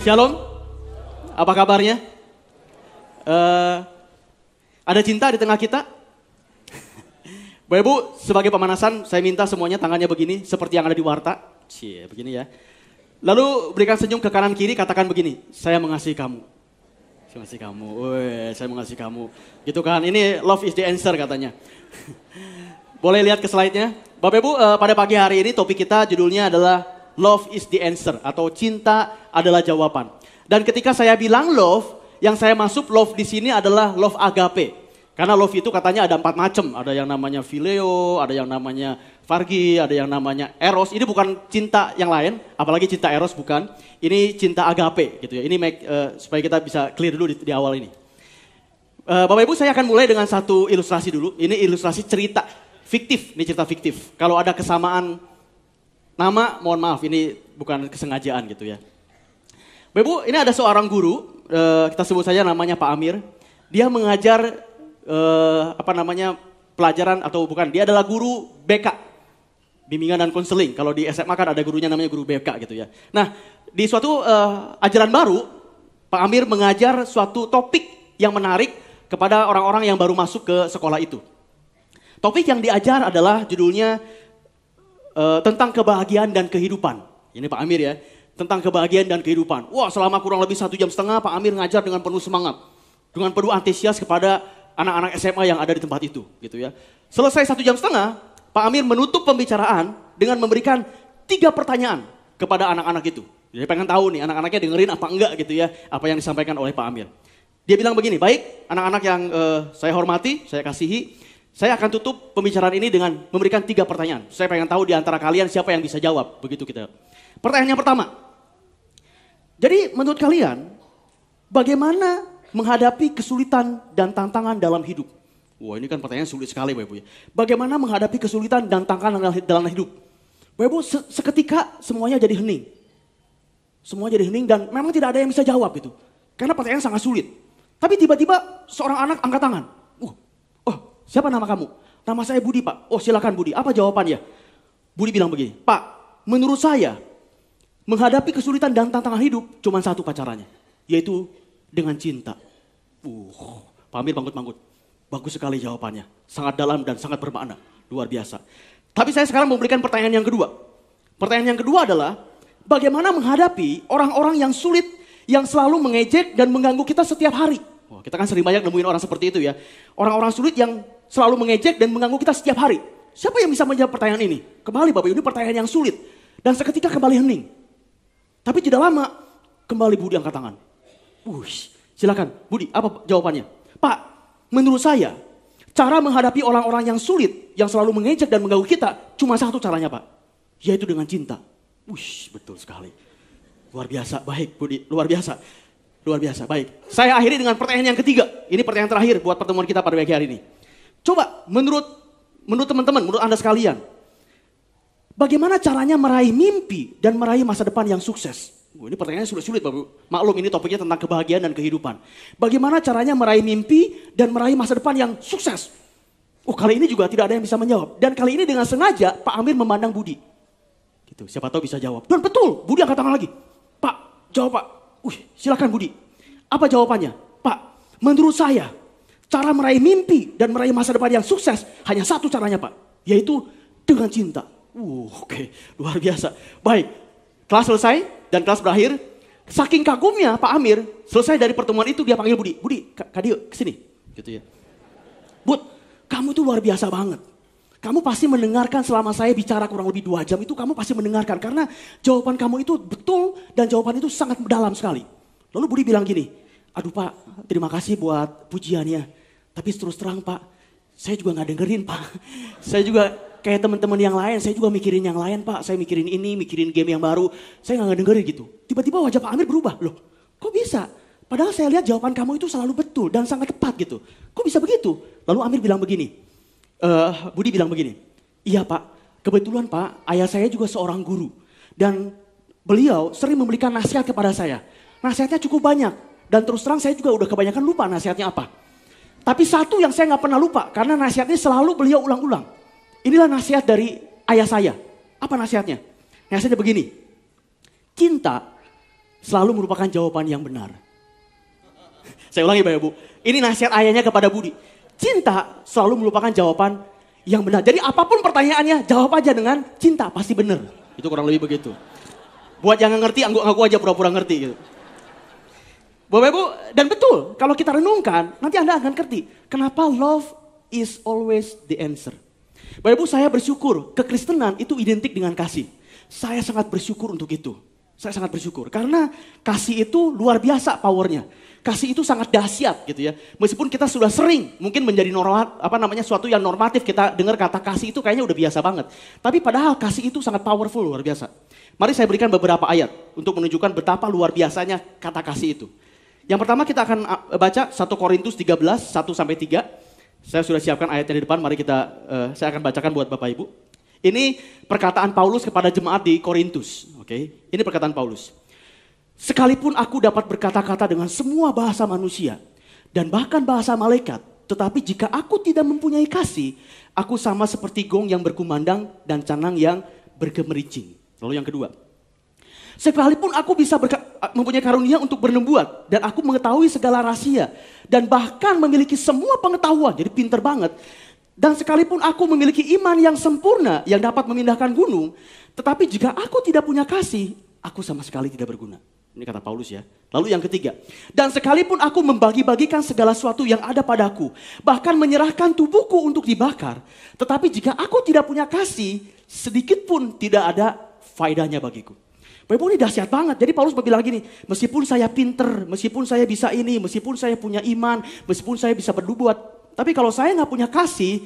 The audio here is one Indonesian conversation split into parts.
Shalom, apa kabarnya? Ada cinta di tengah kita? Bapak Ibu, sebagai pemanasan saya minta semuanya tangannya begini, seperti yang ada di warta. Cie, begini ya. Lalu berikan senyum ke kanan kiri, katakan begini, saya mengasihi kamu. Saya mengasihi kamu, saya mengasihi kamu. Gitu kan, ini love is the answer katanya. Boleh lihat ke slide-nya? Bapak Ibu, pada pagi hari ini topik kita judulnya adalah Love is the answer atau cinta adalah jawaban. Dan ketika saya bilang love, yang saya masuk love di sini adalah love agape. Karena love itu katanya ada 4 macam. Ada yang namanya phileo, ada yang namanya fargi, ada yang namanya eros. Ini bukan cinta yang lain, apalagi cinta eros bukan. Ini cinta agape gitu ya. Ini supaya kita bisa clear dulu di awal ini. Bapak Ibu, saya akan mulai dengan satu ilustrasi dulu. Ini ilustrasi cerita fiktif, ini cerita fiktif. Kalau ada kesamaan nama, mohon maaf, ini bukan kesengajaan gitu ya. Bapak Ibu, ini ada seorang guru, kita sebut saja namanya Pak Amir. Dia mengajar pelajaran atau bukan, dia adalah guru BK, bimbingan dan konseling. Kalau di SMA kan ada gurunya namanya guru BK gitu ya. Nah, di suatu ajaran baru, Pak Amir mengajar suatu topik yang menarik kepada orang-orang yang baru masuk ke sekolah itu. Topik yang diajar adalah judulnya tentang kebahagiaan dan kehidupan. Ini Pak Amir ya, tentang kebahagiaan dan kehidupan. Wah, selama kurang lebih 1,5 jam Pak Amir ngajar dengan penuh semangat, dengan penuh antusias kepada anak-anak SMA yang ada di tempat itu, gitu ya. Selesai 1,5 jam, Pak Amir menutup pembicaraan dengan memberikan 3 pertanyaan kepada anak-anak itu. Jadi pengen tahu nih anak-anaknya dengerin apa enggak gitu ya, apa yang disampaikan oleh Pak Amir. Dia bilang begini, baik anak-anak yang saya hormati, saya kasihi, saya akan tutup pembicaraan ini dengan memberikan 3 pertanyaan. Saya pengen tahu di antara kalian siapa yang bisa jawab, begitu kita. Pertanyaan yang pertama, jadi menurut kalian bagaimana menghadapi kesulitan dan tantangan dalam hidup? Wah, ini kan pertanyaan sulit sekali Bapak Ibu ya. Bagaimana menghadapi kesulitan dan tantangan dalam hidup? Bapak Ibu, seketika semuanya jadi hening. Semua jadi hening dan memang tidak ada yang bisa jawab itu. Karena pertanyaan sangat sulit. Tapi tiba-tiba seorang anak angkat tangan. Siapa nama kamu? Nama saya Budi Pak. Oh silakan Budi, apa jawabannya? Budi bilang begini, Pak, menurut saya menghadapi kesulitan dan tantangan hidup cuma satu caranya, yaitu dengan cinta. Pak Amir bangkut-bangkut. Bagus sekali jawabannya, sangat dalam dan sangat bermakna, luar biasa. Tapi saya sekarang mau berikan pertanyaan yang kedua. Pertanyaan yang kedua adalah, bagaimana menghadapi orang-orang yang sulit, yang selalu mengejek dan mengganggu kita setiap hari? Wah, kita kan sering banyak nemuin orang seperti itu ya. Orang-orang sulit yang selalu mengejek dan mengganggu kita setiap hari. Siapa yang bisa menjawab pertanyaan ini? Kembali Bapak Ibu, ini pertanyaan yang sulit. Dan seketika kembali hening. Tapi tidak lama, kembali Budi angkat tangan. Silakan Budi, apa jawabannya? Pak, menurut saya, cara menghadapi orang-orang yang sulit, yang selalu mengejek dan mengganggu kita, cuma satu caranya Pak. Yaitu dengan cinta. Betul sekali. Luar biasa, baik Budi, luar biasa. Luar biasa, baik. Saya akhiri dengan pertanyaan yang ketiga. Ini pertanyaan terakhir buat pertemuan kita pada pagi hari ini. Coba menurut teman-teman, menurut Anda sekalian, bagaimana caranya meraih mimpi dan meraih masa depan yang sukses? Ini pertanyaannya sulit-sulit Bapak. Maklum ini topiknya tentang kebahagiaan dan kehidupan. Bagaimana caranya meraih mimpi dan meraih masa depan yang sukses? Kali ini juga tidak ada yang bisa menjawab. Dan kali ini dengan sengaja Pak Amir memandang Budi. Gitu, siapa tahu bisa jawab. Dan betul, Budi angkat tangan lagi. Pak, jawab Pak. Silakan Budi. Apa jawabannya? Pak, menurut saya cara meraih mimpi dan meraih masa depan yang sukses hanya satu caranya Pak. Yaitu dengan cinta. Oke, luar biasa. Baik, kelas selesai dan kelas berakhir. Saking kagumnya Pak Amir, selesai dari pertemuan itu dia panggil Budi. Budi, Kak Dio kesini. Gitu ya. Bud, kamu itu luar biasa banget. Kamu pasti mendengarkan selama saya bicara kurang lebih 2 jam itu kamu pasti mendengarkan. Karena jawaban kamu itu betul dan jawaban itu sangat dalam sekali. Lalu Budi bilang gini, aduh Pak terima kasih buat pujiannya. Tapi terus terang Pak, saya juga gak dengerin Pak. Saya juga kayak teman-teman yang lain, saya juga mikirin yang lain Pak. Saya mikirin ini, mikirin game yang baru. Saya gak dengerin gitu. Tiba-tiba wajah Pak Amir berubah. Loh kok bisa? Padahal saya lihat jawaban kamu itu selalu betul dan sangat tepat gitu. Kok bisa begitu? Lalu Amir bilang begini. Budi bilang begini, iya Pak, kebetulan Pak, ayah saya juga seorang guru. Dan beliau sering memberikan nasihat kepada saya. Nasihatnya cukup banyak. Dan terus terang saya juga udah kebanyakan lupa nasihatnya apa. Tapi satu yang saya gak pernah lupa, karena nasihatnya selalu beliau ulang-ulang. Inilah nasihat dari ayah saya. Apa nasihatnya? Nasihatnya begini, cinta selalu merupakan jawaban yang benar. Saya ulangi Bapak Ibu, ini nasihat ayahnya kepada Budi. Cinta selalu merupakan jawaban yang benar. Jadi apapun pertanyaannya, jawab aja dengan cinta, pasti benar. Itu kurang lebih begitu. Buat yang nggak ngerti, ngaku aja pura-pura ngerti gitu. Bapak Ibu, dan betul, kalau kita renungkan, nanti Anda akan ngerti. Kenapa love is always the answer. Bapak Ibu, saya bersyukur, kekristenan itu identik dengan kasih. Saya sangat bersyukur untuk itu. Saya sangat bersyukur, karena kasih itu luar biasa powernya. Kasih itu sangat dahsyat gitu ya. Meskipun kita sudah sering mungkin menjadi suatu yang normatif, kita dengar kata kasih itu kayaknya udah biasa banget. Tapi padahal kasih itu sangat powerful, luar biasa. Mari saya berikan beberapa ayat untuk menunjukkan betapa luar biasanya kata kasih itu. Yang pertama kita akan baca 1 Korintus 13, 1-3. Saya sudah siapkan ayatnya di depan, mari saya akan bacakan buat Bapak Ibu. Ini perkataan Paulus kepada jemaat di Korintus. Oke, ini perkataan Paulus. Sekalipun aku dapat berkata-kata dengan semua bahasa manusia dan bahkan bahasa malaikat, tetapi jika aku tidak mempunyai kasih, aku sama seperti gong yang berkumandang dan canang yang bergemericing. Lalu yang kedua, sekalipun aku bisa mempunyai karunia untuk bernubuat dan aku mengetahui segala rahasia dan bahkan memiliki semua pengetahuan, jadi pinter banget. Dan sekalipun aku memiliki iman yang sempurna yang dapat memindahkan gunung, tetapi jika aku tidak punya kasih, aku sama sekali tidak berguna. Ini kata Paulus ya. Lalu yang ketiga, dan sekalipun aku membagi-bagikan segala sesuatu yang ada padaku, bahkan menyerahkan tubuhku untuk dibakar, tetapi jika aku tidak punya kasih, sedikit pun tidak ada faedahnya bagiku. Bapak Ibu, ini dahsyat banget. Jadi Paulus bilang gini, meskipun saya pinter, meskipun saya bisa ini, meskipun saya punya iman, meskipun saya bisa bernubuat, tapi kalau saya nggak punya kasih,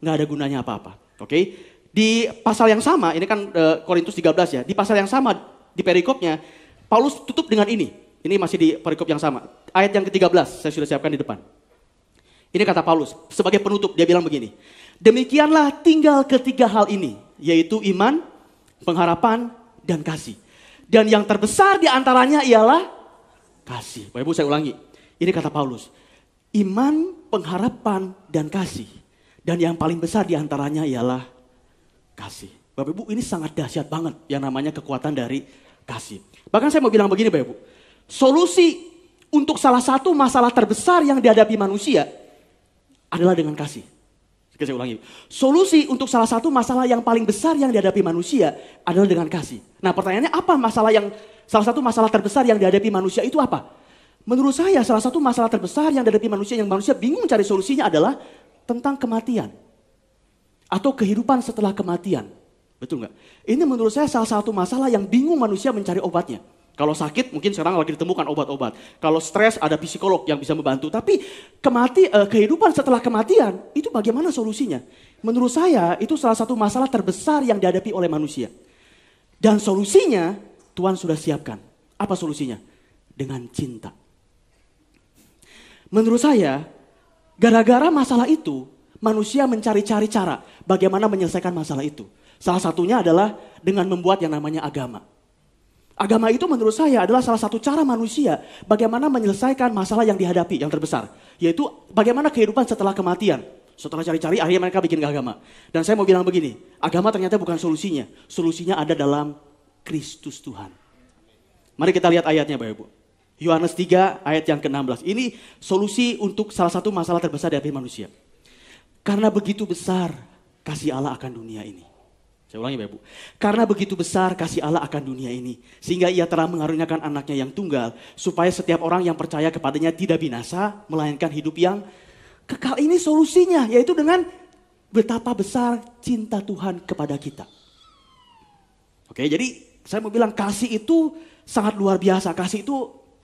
nggak ada gunanya apa-apa. Oke? Di pasal yang sama, ini kan Korintus 13 ya, di pasal yang sama, di perikopnya, Paulus tutup dengan ini. Ini masih di perikop yang sama. Ayat yang ke-13, saya sudah siapkan di depan. Ini kata Paulus, sebagai penutup dia bilang begini. Demikianlah tinggal ketiga hal ini, yaitu iman, pengharapan, dan kasih. Dan yang terbesar di antaranya ialah kasih. Bapak Ibu, saya ulangi. Ini kata Paulus. Iman, pengharapan, dan kasih. Dan yang paling besar di antaranya ialah kasih. Bapak Ibu, ini sangat dahsyat banget yang namanya kekuatan dari kasih. Bahkan saya mau bilang begini Bapak Ibu. Solusi untuk salah satu masalah terbesar yang dihadapi manusia adalah dengan kasih. Saya ulangi. Solusi untuk salah satu masalah yang paling besar yang dihadapi manusia adalah dengan kasih. Nah pertanyaannya apa salah satu masalah terbesar yang dihadapi manusia itu apa? Menurut saya salah satu masalah terbesar yang dihadapi manusia yang manusia bingung cari solusinya adalah tentang kematian. Atau kehidupan setelah kematian. Betul nggak? Ini menurut saya salah satu masalah yang bingung manusia mencari obatnya. Kalau sakit mungkin sekarang lagi ditemukan obat-obat. Kalau stres ada psikolog yang bisa membantu. Tapi kehidupan setelah kematian itu bagaimana solusinya? Menurut saya itu salah satu masalah terbesar yang dihadapi oleh manusia. Dan solusinya Tuhan sudah siapkan. Apa solusinya? Dengan cinta. Menurut saya gara-gara masalah itu manusia mencari-cari cara bagaimana menyelesaikan masalah itu. Salah satunya adalah dengan membuat yang namanya agama. Agama itu menurut saya adalah salah satu cara manusia bagaimana menyelesaikan masalah yang dihadapi, yang terbesar. Yaitu bagaimana kehidupan setelah kematian. Setelah cari-cari akhirnya mereka bikin agama. Dan saya mau bilang begini, agama ternyata bukan solusinya. Solusinya ada dalam Kristus Tuhan. Mari kita lihat ayatnya Bapak Ibu. Yohanes 3 ayat yang ke-16. Ini solusi untuk salah satu masalah terbesar dihadapi manusia. Karena begitu besar kasih Allah akan dunia ini. Saya ulangi Bapak Ibu. Karena begitu besar kasih Allah akan dunia ini. Sehingga ia telah mengaruniakan anaknya yang tunggal. Supaya setiap orang yang percaya kepadanya tidak binasa. Melainkan hidup yang kekal. Ini solusinya. Yaitu dengan betapa besar cinta Tuhan kepada kita. Oke, jadi saya mau bilang kasih itu sangat luar biasa. Kasih itu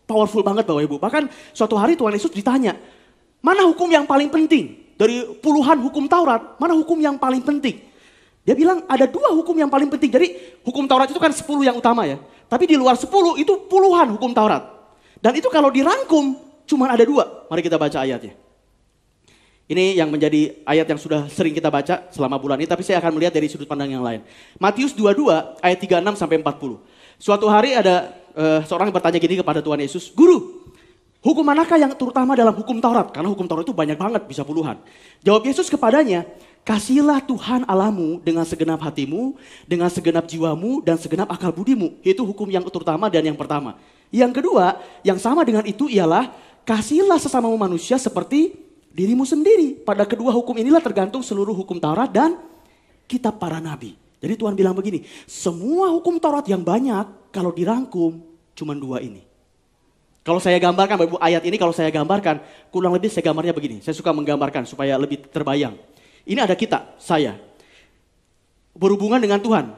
powerful banget Bapak Ibu. Bahkan suatu hari Tuhan Yesus ditanya. Mana hukum yang paling penting? Dari puluhan hukum Taurat. Mana hukum yang paling penting? Dia bilang ada 2 hukum yang paling penting. Jadi hukum Taurat itu kan 10 yang utama ya. Tapi di luar 10 itu puluhan hukum Taurat. Dan itu kalau dirangkum cuma ada 2. Mari kita baca ayatnya. Ini yang menjadi ayat yang sudah sering kita baca selama bulan ini. Tapi saya akan melihat dari sudut pandang yang lain. Matius 22 ayat 36 sampai 40. Suatu hari ada seorang yang bertanya gini kepada Tuhan Yesus. Guru, hukum manakah yang terutama dalam hukum Taurat? Karena hukum Taurat itu banyak banget, bisa puluhan. Jawab Yesus kepadanya. Kasihilah Tuhan Allahmu dengan segenap hatimu, dengan segenap jiwamu, dan segenap akal budimu. Itu hukum yang terutama dan yang pertama. Yang kedua, yang sama dengan itu ialah kasihilah sesamamu manusia seperti dirimu sendiri. Pada kedua hukum inilah tergantung seluruh hukum Taurat dan kitab para nabi. Jadi Tuhan bilang begini, semua hukum Taurat yang banyak kalau dirangkum cuma dua ini. Kalau saya gambarkan, Bapak Ibu, ayat ini kalau saya gambarkan, kurang lebih saya gambarnya begini. Saya suka menggambarkan supaya lebih terbayang. Ini ada kita, saya. Berhubungan dengan Tuhan.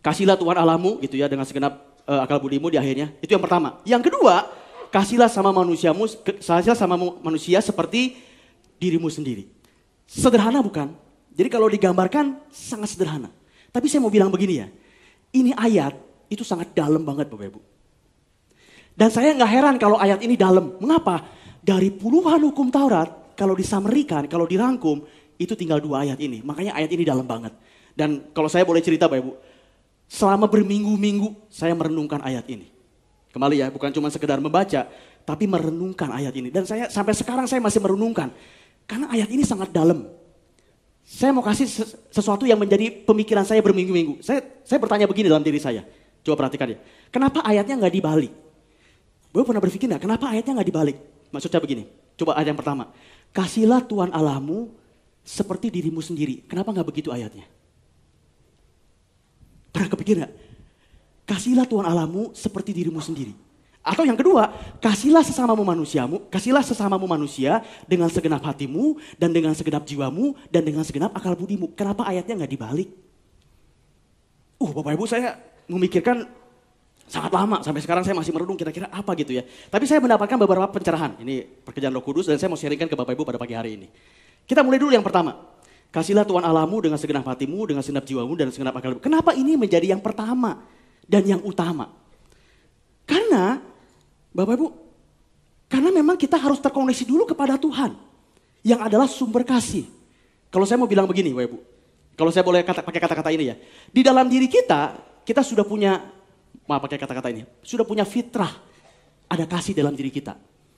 Kasihlah Tuhan Allahmu gitu ya dengan segenap akal budimu di akhirnya. Itu yang pertama. Yang kedua, kasihlah sama manusia seperti dirimu sendiri. Sederhana bukan? Jadi kalau digambarkan sangat sederhana. Tapi saya mau bilang begini ya. Ini ayat itu sangat dalam banget Bapak Ibu. Dan saya nggak heran kalau ayat ini dalam. Mengapa? Dari puluhan hukum Taurat, kalau disamerikan, kalau dirangkum, itu tinggal dua ayat ini. Makanya ayat ini dalam banget. Dan kalau saya boleh cerita Bapak Ibu, selama berminggu-minggu saya merenungkan ayat ini. Kembali ya, bukan cuma sekedar membaca, tapi merenungkan ayat ini. Dan saya sampai sekarang saya masih merenungkan. Karena ayat ini sangat dalam. Saya mau kasih sesuatu yang menjadi pemikiran saya berminggu-minggu. Saya bertanya begini dalam diri saya. Coba perhatikan ya. Kenapa ayatnya nggak dibalik? Bapak pernah berpikir nggak, kenapa ayatnya nggak dibalik? Maksudnya begini, coba ayat yang pertama. Kasihlah Tuhan Allahmu seperti dirimu sendiri. Kenapa nggak begitu ayatnya? Pernah kepikir nggak? Kasihlah Tuhan Allahmu seperti dirimu sendiri. Atau yang kedua, kasihlah sesamamu manusia dengan segenap hatimu dan dengan segenap jiwamu dan dengan segenap akal budimu. Kenapa ayatnya nggak dibalik? Bapak Ibu, saya memikirkan sangat lama, sampai sekarang saya masih merenung kira-kira apa gitu ya. Tapi saya mendapatkan beberapa pencerahan. Ini pekerjaan Roh Kudus dan saya mau sharingkan ke Bapak Ibu pada pagi hari ini. Kita mulai dulu yang pertama. Kasihlah Tuhan Allahmu dengan segenap hatimu, dengan segenap jiwamu dan segenap akal. Kenapa ini menjadi yang pertama dan yang utama? Karena Bapak Ibu, karena memang kita harus terkoneksi dulu kepada Tuhan yang adalah sumber kasih. Kalau saya mau bilang begini Bapak Ibu, kalau saya boleh pakai kata-kata ini ya. Di dalam diri kita sudah punya, pakai kata-kata ini, sudah punya fitrah, ada kasih dalam diri kita.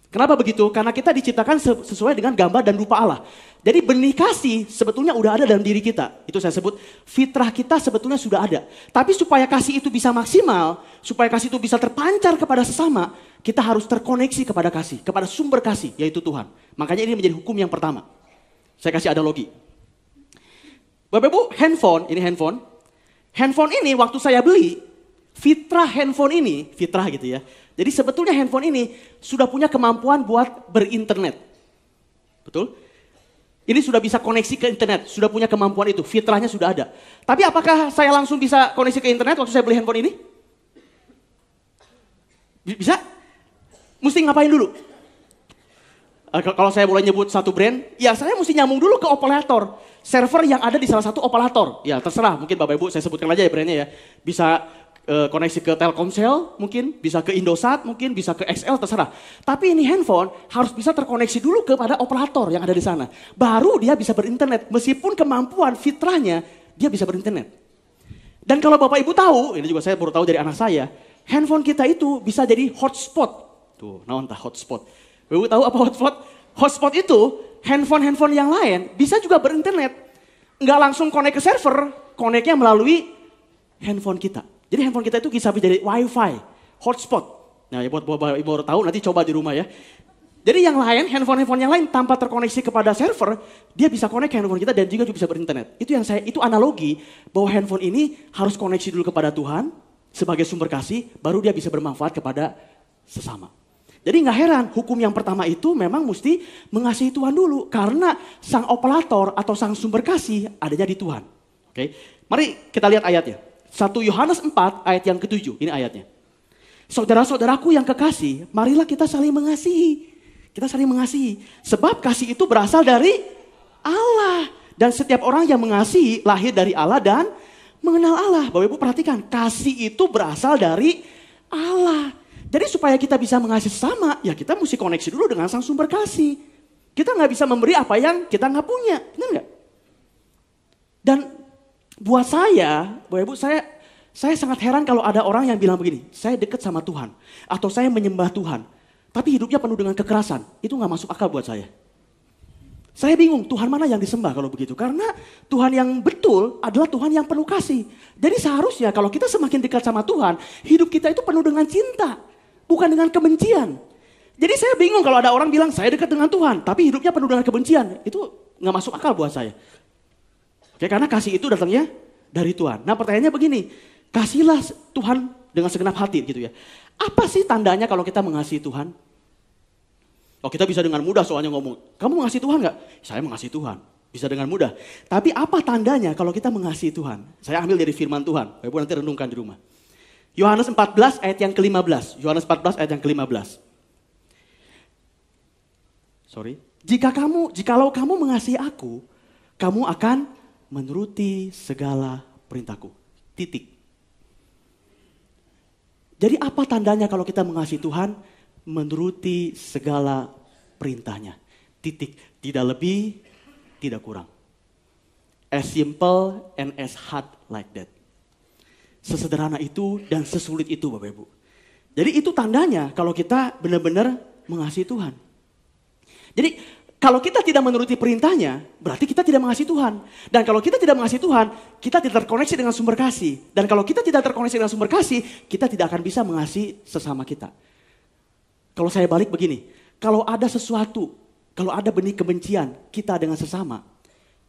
Kenapa begitu? Karena kita diciptakan sesuai dengan gambar dan rupa Allah. Jadi benih kasih sebetulnya udah ada dalam diri kita. Itu saya sebut fitrah kita sebetulnya sudah ada. Tapi supaya kasih itu bisa maksimal, supaya kasih itu bisa terpancar kepada sesama, kita harus terkoneksi kepada kasih, kepada sumber kasih, yaitu Tuhan. Makanya ini menjadi hukum yang pertama. Saya kasih analogi. Bapak Ibu, handphone ini waktu saya beli, fitrah handphone ini, fitrah gitu ya. Jadi sebetulnya handphone ini sudah punya kemampuan buat berinternet. Betul? Ini sudah bisa koneksi ke internet, sudah punya kemampuan itu, fitrahnya sudah ada. Tapi apakah saya langsung bisa koneksi ke internet waktu saya beli handphone ini? Bisa? Mesti ngapain dulu? Kalau saya boleh nyebut satu brand, ya saya mesti nyambung dulu ke operator. Server yang ada di salah satu operator. Ya terserah, mungkin Bapak Ibu saya sebutkan aja ya brandnya ya. Bisa koneksi ke Telkomsel mungkin, bisa ke Indosat mungkin, bisa ke XL terserah. Tapi ini handphone harus bisa terkoneksi dulu kepada operator yang ada di sana. Baru dia bisa berinternet, meskipun kemampuan fitrahnya dia bisa berinternet. Dan kalau Bapak Ibu tahu, ini juga saya baru tahu dari anak saya, handphone kita itu bisa jadi hotspot. Tuh, naon tah hotspot. Bapak Ibu tahu apa hotspot? Hotspot itu handphone yang lain bisa juga berinternet. Nggak langsung connect ke server, connect-nya melalui handphone kita. Jadi handphone kita itu bisa menjadi wifi, hotspot. Nah ya buat Bapak Ibu baru tahu nanti coba di rumah ya. Jadi yang lain, handphone yang lain tanpa terkoneksi kepada server, dia bisa connect ke handphone kita dan juga bisa berinternet. Itu analogi bahwa handphone ini harus koneksi dulu kepada Tuhan sebagai sumber kasih, baru dia bisa bermanfaat kepada sesama. Jadi nggak heran, hukum yang pertama itu memang mesti mengasihi Tuhan dulu. Karena sang operator atau sang sumber kasih adanya di Tuhan. Oke, mari kita lihat ayatnya. 1 Yohanes 4 ayat yang ke-7, ini ayatnya. Saudara-saudaraku yang kekasih, marilah kita saling mengasihi. Kita saling mengasihi. Sebab kasih itu berasal dari Allah. Dan setiap orang yang mengasihi lahir dari Allah dan mengenal Allah. Bapak Ibu perhatikan, kasih itu berasal dari Allah. Jadi supaya kita bisa mengasihi sesama, ya kita mesti koneksi dulu dengan sang sumber kasih. Kita nggak bisa memberi apa yang kita nggak punya, benar nggak? Dan buat saya, Bapak Ibu, saya sangat heran kalau ada orang yang bilang begini, saya dekat sama Tuhan, atau saya menyembah Tuhan, tapi hidupnya penuh dengan kekerasan. Itu nggak masuk akal buat saya. Saya bingung, Tuhan mana yang disembah kalau begitu? Karena Tuhan yang betul adalah Tuhan yang penuh kasih. Jadi seharusnya kalau kita semakin dekat sama Tuhan, hidup kita itu penuh dengan cinta. bukan dengan kebencian. Jadi saya bingung kalau ada orang bilang saya dekat dengan Tuhan, tapi hidupnya penuh dengan kebencian. Itu nggak masuk akal buat saya. Oke, karena kasih itu datangnya dari Tuhan. Nah pertanyaannya begini, kasihlah Tuhan dengan segenap hati gitu ya. Apa sih tandanya kalau kita mengasihi Tuhan? Oh kita bisa dengan mudah soalnya ngomong, kamu mengasihi Tuhan nggak? Saya mengasihi Tuhan, bisa dengan mudah. Tapi apa tandanya kalau kita mengasihi Tuhan? Saya ambil dari firman Tuhan, Ibu nanti renungkan di rumah. Yohanes 14 ayat yang ke-15. Yohanes 14 ayat yang ke-15. Jikalau kamu mengasihi aku, kamu akan menuruti segala perintahku. Titik. Jadi apa tandanya kalau kita mengasihi Tuhan? Menuruti segala perintahnya. Titik. Tidak lebih, tidak kurang. As simple and as hard like that. Sesederhana itu dan sesulit itu Bapak Ibu. Jadi itu tandanya kalau kita benar-benar mengasihi Tuhan. Jadi kalau kita tidak menuruti perintahnya, berarti kita tidak mengasihi Tuhan. Dan kalau kita tidak mengasihi Tuhan, kita tidak terkoneksi dengan sumber kasih. Dan kalau kita tidak terkoneksi dengan sumber kasih, kita tidak akan bisa mengasihi sesama kita. Kalau saya balik begini, kalau ada sesuatu, kalau ada benih kebencian kita dengan sesama,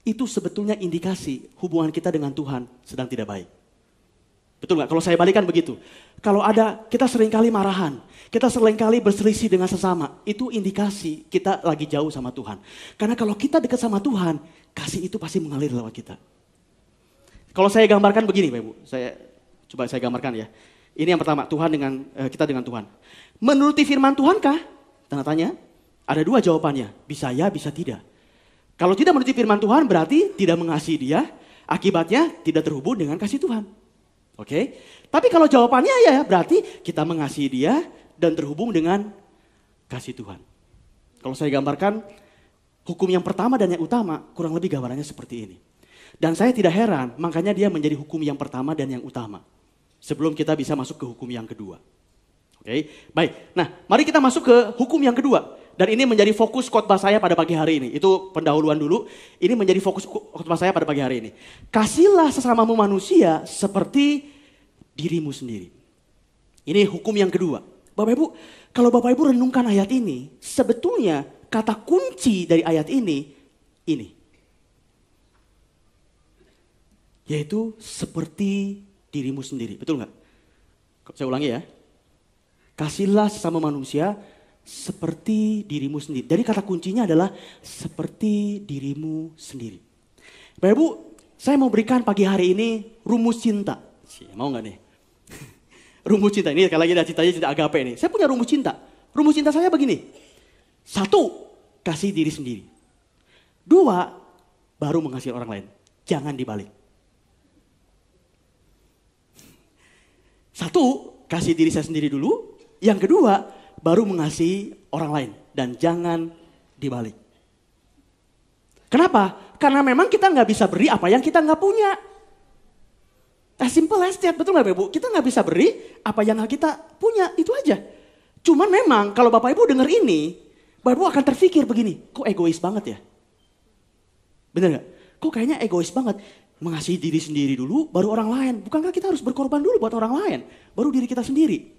itu sebetulnya indikasi hubungan kita dengan Tuhan sedang tidak baik. Betul nggak? Kalau saya balikan begitu. Kalau ada, kita seringkali marahan, kita seringkali berselisih dengan sesama, itu indikasi kita lagi jauh sama Tuhan. Karena kalau kita dekat sama Tuhan, kasih itu pasti mengalir lewat kita. Kalau saya gambarkan begini Pak Ibu, coba saya gambarkan ya. Ini yang pertama, Tuhan dengan kita dengan Tuhan. Menuruti firman Tuhankah? Tanda tanya. Ada dua jawabannya, bisa ya, bisa tidak. Kalau tidak menuruti firman Tuhan berarti tidak mengasihi Dia, akibatnya tidak terhubung dengan kasih Tuhan. Oke? Tapi kalau jawabannya ya berarti kita mengasihi Dia dan terhubung dengan kasih Tuhan. Kalau saya gambarkan hukum yang pertama dan yang utama kurang lebih gambarannya seperti ini. Dan saya tidak heran makanya dia menjadi hukum yang pertama dan yang utama. Sebelum kita bisa masuk ke hukum yang kedua. Oke, baik. Nah, mari kita masuk ke hukum yang kedua. Dan ini menjadi fokus khotbah saya pada pagi hari ini. Itu pendahuluan dulu. Ini menjadi fokus khotbah saya pada pagi hari ini. Kasihlah sesamamu manusia seperti dirimu sendiri. Ini hukum yang kedua. Bapak Ibu, kalau Bapak Ibu renungkan ayat ini, sebetulnya kata kunci dari ayat ini. Yaitu seperti dirimu sendiri. Betul nggak? Saya ulangi ya. Kasihlah sesama manusia seperti dirimu sendiri. Jadi kata kuncinya adalah seperti dirimu sendiri. Bapak Ibu, saya mau berikan pagi hari ini rumus cinta. Mau nggak nih? Rumus cinta ini sekali lagi ada cintanya cinta agape ini. Saya punya rumus cinta. Rumus cinta saya begini. 1, kasih diri sendiri. 2, baru mengasihi orang lain. Jangan dibalik. 1, kasih diri saya sendiri dulu. Yang kedua, baru mengasihi orang lain. Dan jangan dibalik. Kenapa? Karena memang kita nggak bisa beri apa yang kita nggak punya. As simple as that, betul nggak Bapak Ibu? Kita nggak bisa beri apa yang kita punya, itu aja. Cuman memang kalau Bapak Ibu dengar ini, Bapak Ibu akan terpikir begini, kok egois banget ya? Bener nggak? Kok kayaknya egois banget? Mengasihi diri sendiri dulu, baru orang lain. Bukankah kita harus berkorban dulu buat orang lain? Baru diri kita sendiri.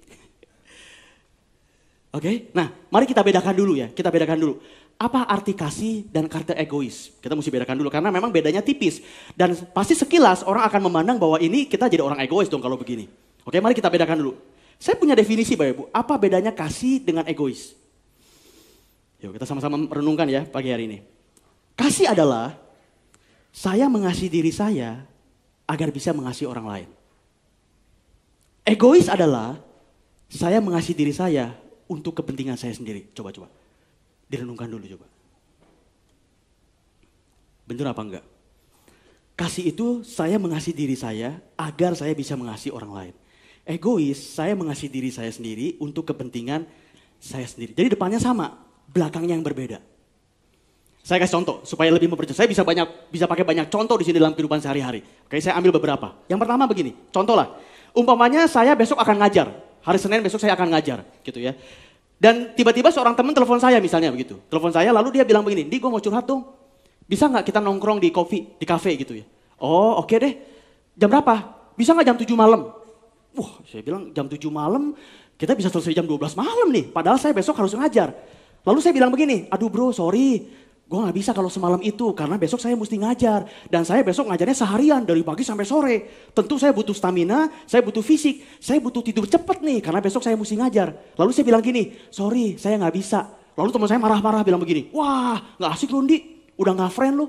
Oke, nah mari kita bedakan dulu ya. Kita bedakan dulu. Apa arti kasih dan karakter egois? Kita mesti bedakan dulu karena memang bedanya tipis. Dan pasti sekilas orang akan memandang bahwa ini kita jadi orang egois dong kalau begini. Oke, mari kita bedakan dulu. Saya punya definisi Bapak Ibu. Apa bedanya kasih dengan egois? Yuk kita sama-sama renungkan ya pagi hari ini. Kasih adalah saya mengasihi diri saya agar bisa mengasihi orang lain. Egois adalah saya mengasihi diri saya untuk kepentingan saya sendiri. Coba. Direnungkan dulu coba. Benar apa enggak? Kasih itu saya mengasihi diri saya agar saya bisa mengasihi orang lain. Egois, saya mengasihi diri saya sendiri untuk kepentingan saya sendiri. Jadi depannya sama, belakangnya yang berbeda. Saya kasih contoh supaya lebih memperjelas. Saya bisa pakai banyak contoh di sini dalam kehidupan sehari-hari. Oke, saya ambil beberapa. Yang pertama begini, contoh lah. Umpamanya saya besok akan ngajar. Hari Senin besok saya akan ngajar, gitu ya. Dan tiba-tiba seorang teman telepon saya misalnya begitu. Telepon saya lalu dia bilang begini, "Di, gue mau curhat dong. Bisa nggak kita nongkrong di di kafe gitu ya?" "Oh, oke deh. Jam berapa?" "Bisa nggak jam 7 malam?" Wah, saya bilang jam 7 malam, kita bisa selesai jam 12 malam nih. Padahal saya besok harus ngajar. Lalu saya bilang begini, aduh bro sorry, gue gak bisa kalau semalam itu karena besok saya mesti ngajar. Dan saya besok ngajarnya seharian dari pagi sampai sore. Tentu saya butuh stamina, saya butuh fisik, saya butuh tidur cepat nih karena besok saya mesti ngajar. Lalu saya bilang gini, sorry saya gak bisa. Lalu teman saya marah-marah bilang begini, wah gak asik lu Ndi, udah gak friend lu.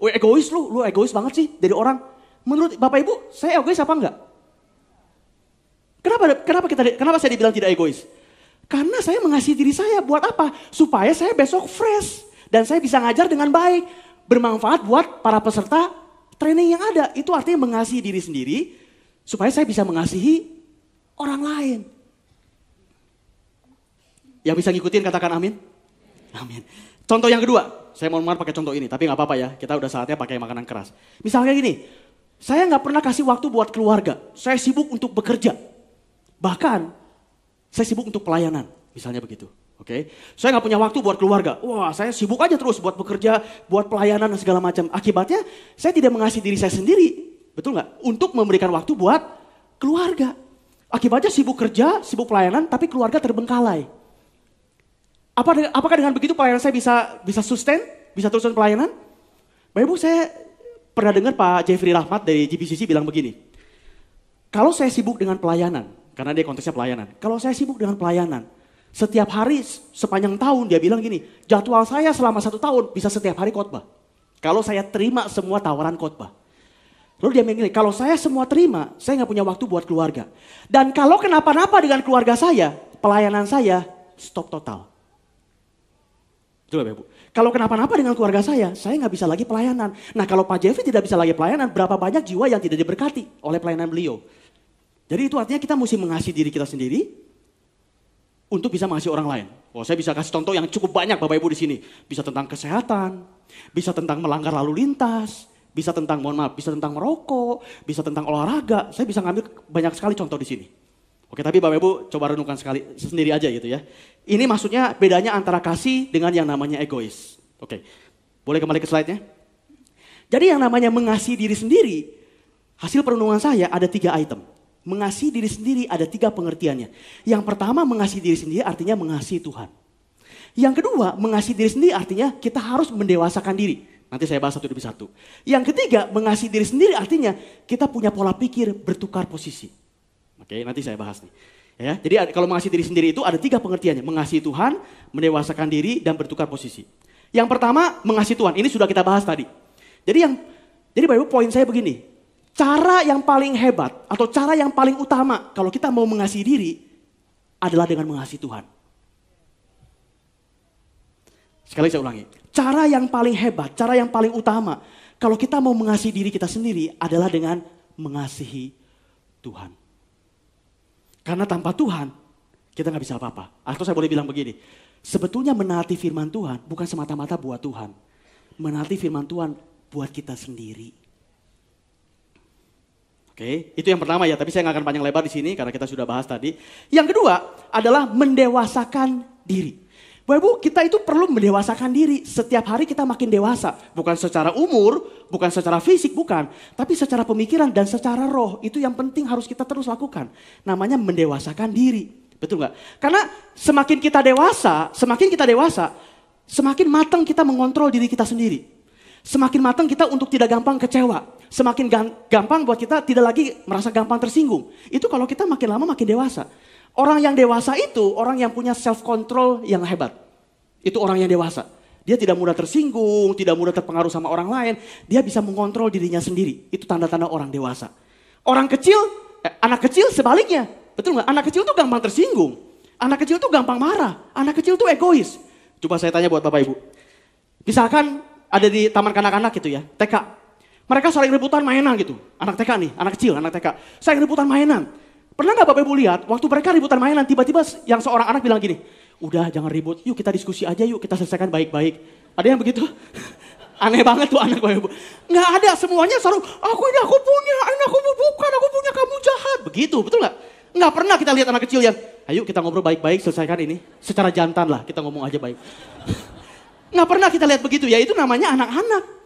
Egois lu egois banget sih dari orang. Menurut Bapak Ibu, saya egois apa enggak? Kenapa saya dibilang tidak egois? Karena saya mengasihi diri saya buat apa? Supaya saya besok fresh dan saya bisa ngajar dengan baik, bermanfaat buat para peserta training yang ada. Itu artinya mengasihi diri sendiri supaya saya bisa mengasihi orang lain. Yang bisa ngikutin katakan amin. Amin. Contoh yang kedua, saya mau pakai contoh ini, tapi nggak apa-apa ya. Kita udah saatnya pakai makanan keras. Misalnya gini, saya nggak pernah kasih waktu buat keluarga. Saya sibuk untuk bekerja. Bahkan saya sibuk untuk pelayanan, misalnya begitu. Oke, saya nggak punya waktu buat keluarga. Wah, saya sibuk aja terus buat bekerja, buat pelayanan dan segala macam. Akibatnya saya tidak mengasihi diri saya sendiri, betul nggak? Untuk memberikan waktu buat keluarga. Akibatnya sibuk kerja, sibuk pelayanan, tapi keluarga terbengkalai. Apakah dengan begitu pelayanan saya bisa sustain, bisa terusan pelayanan? Bapak Ibu, saya pernah dengar Pak Jeffrey Rahmat dari GBCC bilang begini. Kalau saya sibuk dengan pelayanan, karena dia konteksnya pelayanan. Kalau saya sibuk dengan pelayanan, setiap hari sepanjang tahun dia bilang gini, jadwal saya selama 1 tahun bisa setiap hari khotbah. Kalau saya terima semua tawaran khotbah. Lalu dia bilang gini, kalau saya semua terima, saya nggak punya waktu buat keluarga. Dan kalau kenapa-napa dengan keluarga saya, pelayanan saya stop total. Betul Bapak Ibu? Kalau kenapa-napa dengan keluarga saya nggak bisa lagi pelayanan. Nah kalau Pak Jeffrey tidak bisa lagi pelayanan, berapa banyak jiwa yang tidak diberkati oleh pelayanan beliau. Jadi itu artinya kita mesti mengasihi diri kita sendiri untuk bisa mengasihi orang lain. Oh, saya bisa kasih contoh yang cukup banyak Bapak Ibu di sini. Bisa tentang kesehatan, bisa tentang melanggar lalu lintas, bisa tentang bisa tentang merokok, bisa tentang olahraga. Saya bisa ngambil banyak sekali contoh di sini. Oke, tapi Bapak Ibu coba renungkan sendiri aja gitu ya. Ini maksudnya bedanya antara kasih dengan yang namanya egois. Oke, boleh kembali ke slide-nya. Jadi yang namanya mengasihi diri sendiri, hasil perenungan saya ada 3 item. Mengasihi diri sendiri ada 3 pengertiannya. Yang pertama mengasihi diri sendiri artinya mengasihi Tuhan. Yang kedua mengasihi diri sendiri artinya kita harus mendewasakan diri. Nanti saya bahas satu demi satu. Yang ketiga mengasihi diri sendiri artinya kita punya pola pikir bertukar posisi. Oke, nanti saya bahas nih. Ya, jadi kalau mengasihi diri sendiri itu ada 3 pengertiannya. Mengasihi Tuhan, mendewasakan diri, dan bertukar posisi. Yang pertama, mengasihi Tuhan. Ini sudah kita bahas tadi. Jadi Bapak Ibu, poin saya begini. Cara yang paling hebat atau cara yang paling utama kalau kita mau mengasihi diri adalah dengan mengasihi Tuhan. Sekali saya ulangi. Cara yang paling hebat, cara yang paling utama kalau kita mau mengasihi diri kita sendiri adalah dengan mengasihi Tuhan. Karena tanpa Tuhan, kita nggak bisa apa-apa. Atau saya boleh bilang begini, sebetulnya menaati firman Tuhan bukan semata-mata buat Tuhan. Menaati firman Tuhan buat kita sendiri. Oke, itu yang pertama ya, tapi saya nggak akan panjang lebar di sini karena kita sudah bahas tadi. Yang kedua adalah mendewasakan diri. Bapak Ibu, kita itu perlu mendewasakan diri. Setiap hari kita makin dewasa. Bukan secara umur, bukan secara fisik, bukan. Tapi secara pemikiran dan secara roh. Itu yang penting harus kita terus lakukan. Namanya mendewasakan diri. Betul nggak? Karena semakin kita dewasa, semakin matang kita mengontrol diri kita sendiri. Semakin matang kita untuk tidak gampang kecewa. Semakin gampang buat kita tidak lagi merasa gampang tersinggung. Itu kalau kita makin lama makin dewasa. Orang yang dewasa itu orang yang punya self control yang hebat. Itu orang yang dewasa. Dia tidak mudah tersinggung, tidak mudah terpengaruh sama orang lain. Dia bisa mengontrol dirinya sendiri. Itu tanda-tanda orang dewasa. Anak kecil sebaliknya. Betul nggak? Anak kecil tuh gampang tersinggung. Anak kecil tuh gampang marah. Anak kecil tuh egois. Coba saya tanya buat Bapak Ibu. Misalkan ada di taman kanak-kanak gitu ya, TK. Mereka saling rebutan mainan gitu. Anak TK nih, anak kecil, anak TK. Saling rebutan mainan. Pernah gak Bapak Ibu lihat, waktu mereka ributan mainan, tiba-tiba yang seorang anak bilang gini, udah jangan ribut, yuk kita diskusi aja yuk, kita selesaikan baik-baik. Ada yang begitu? Aneh banget tuh anak Bapak Ibu. Gak ada, semuanya selalu, aku punya, ini aku bukan, aku punya, kamu jahat. Begitu, betul gak? Gak pernah kita lihat anak kecil yang, ayo kita ngobrol baik-baik, selesaikan ini. Secara jantan lah, kita ngomong aja baik. Gak pernah kita lihat begitu, ya itu namanya anak-anak.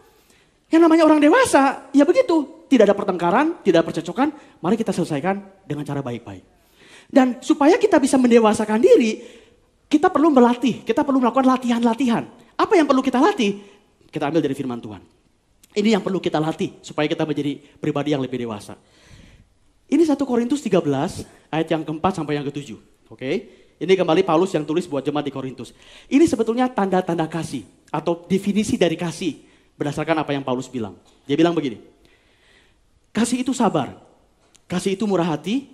Yang namanya orang dewasa, ya begitu. Tidak ada pertengkaran, tidak ada percecokan, mari kita selesaikan dengan cara baik-baik. Dan supaya kita bisa mendewasakan diri, kita perlu berlatih, kita perlu melakukan latihan-latihan. Apa yang perlu kita latih? Kita ambil dari firman Tuhan. Ini yang perlu kita latih, supaya kita menjadi pribadi yang lebih dewasa. Ini 1 Korintus 13, ayat yang keempat sampai yang ketujuh. Oke? Ini kembali Paulus yang tulis buat jemaat di Korintus. Ini sebetulnya tanda-tanda kasih, atau definisi dari kasih. Berdasarkan apa yang Paulus bilang. Dia bilang begini. Kasih itu sabar. Kasih itu murah hati.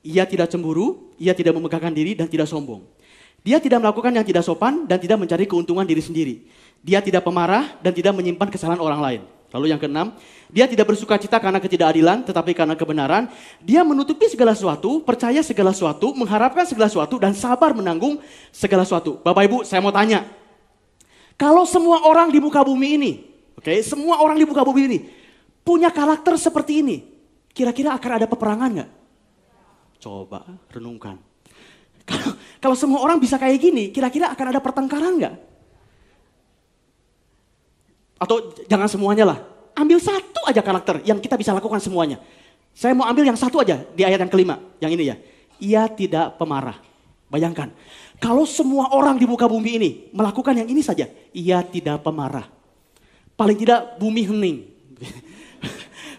Ia tidak cemburu. Ia tidak memegahkan diri dan tidak sombong. Dia tidak melakukan yang tidak sopan dan tidak mencari keuntungan diri sendiri. Dia tidak pemarah dan tidak menyimpan kesalahan orang lain. Lalu yang keenam, dia tidak bersuka cita karena ketidakadilan tetapi karena kebenaran. Dia menutupi segala sesuatu, percaya segala sesuatu, mengharapkan segala sesuatu dan sabar menanggung segala sesuatu. Bapak Ibu, saya mau tanya. Kalau semua orang di muka bumi ini, semua orang di muka bumi ini punya karakter seperti ini, kira-kira akan ada peperangan nggak? Coba renungkan. Kalau semua orang bisa kayak gini, kira-kira akan ada pertengkaran nggak? Atau jangan semuanya lah. Ambil satu aja karakter yang kita bisa lakukan semuanya. Saya mau ambil yang satu aja di ayat yang kelima. Yang ini ya. Ia tidak pemarah. Bayangkan. Kalau semua orang di muka bumi ini melakukan yang ini saja. Ia tidak pemarah. Paling tidak bumi hening.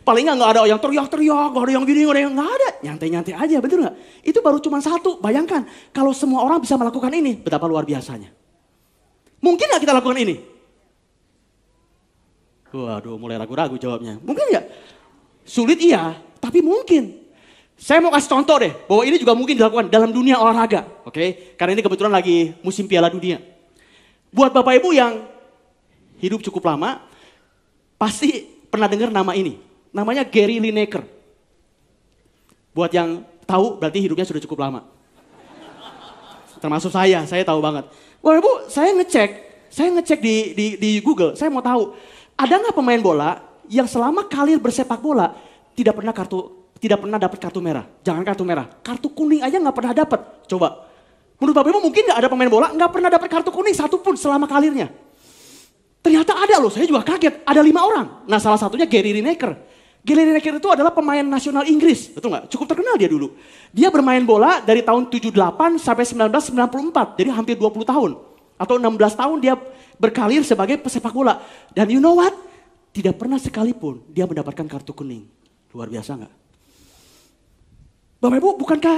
Paling nggak ada yang teriak-teriak. Nggak ada yang gini, nggak ada. Nyantai-nyantai aja, betul nggak? Itu baru cuma satu. Bayangkan. Kalau semua orang bisa melakukan ini. Betapa luar biasanya. Mungkin nggak kita lakukan ini? Waduh, mulai ragu-ragu jawabnya. Mungkin nggak? Sulit iya, tapi mungkin. Saya mau kasih contoh deh, bahwa ini juga mungkin dilakukan dalam dunia olahraga. Oke? Karena ini kebetulan lagi musim Piala Dunia. Buat Bapak Ibu yang hidup cukup lama, pasti pernah dengar nama ini. Namanya Gary Lineker. Buat yang tahu, berarti hidupnya sudah cukup lama. Termasuk saya tahu banget. Bapak Ibu, saya ngecek di Google, saya mau tahu. Ada nggak pemain bola yang selama karir bersepak bola tidak pernah dapat kartu merah? Jangan kartu merah, kartu kuning aja nggak pernah dapat. Coba, menurut Bapak Ibu mungkin nggak ada pemain bola nggak pernah dapat kartu kuning satupun selama karirnya? Ternyata ada loh, saya juga kaget. Ada 5 orang. Nah, salah satunya Gary Lineker. Gary Lineker itu adalah pemain nasional Inggris, betul nggak? Cukup terkenal dia dulu. Dia bermain bola dari tahun 78 sampai 1994, jadi hampir 20 tahun. Atau 16 tahun dia berkarir sebagai pesepak bola. Dan you know what? Tidak pernah sekalipun dia mendapatkan kartu kuning. Luar biasa nggak? Bapak Ibu, bukankah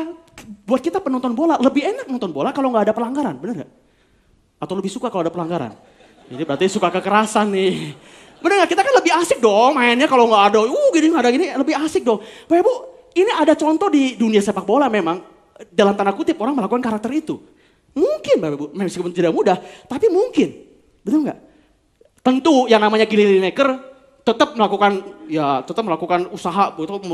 buat kita penonton bola lebih enak nonton bola kalau nggak ada pelanggaran, benar nggak? Atau lebih suka kalau ada pelanggaran? Jadi berarti suka kekerasan nih. Benar nggak? Kita kan lebih asik dong mainnya kalau nggak ada, gini nggak ada gini, lebih asik dong. Bapak Ibu, ini ada contoh di dunia sepak bola memang dalam tanda kutip orang melakukan karakter itu. Mungkin Bapak Ibu, meskipun tidak mudah, tapi mungkin. Betul nggak? Tentu yang namanya Gary Lineker tetap melakukan usaha untuk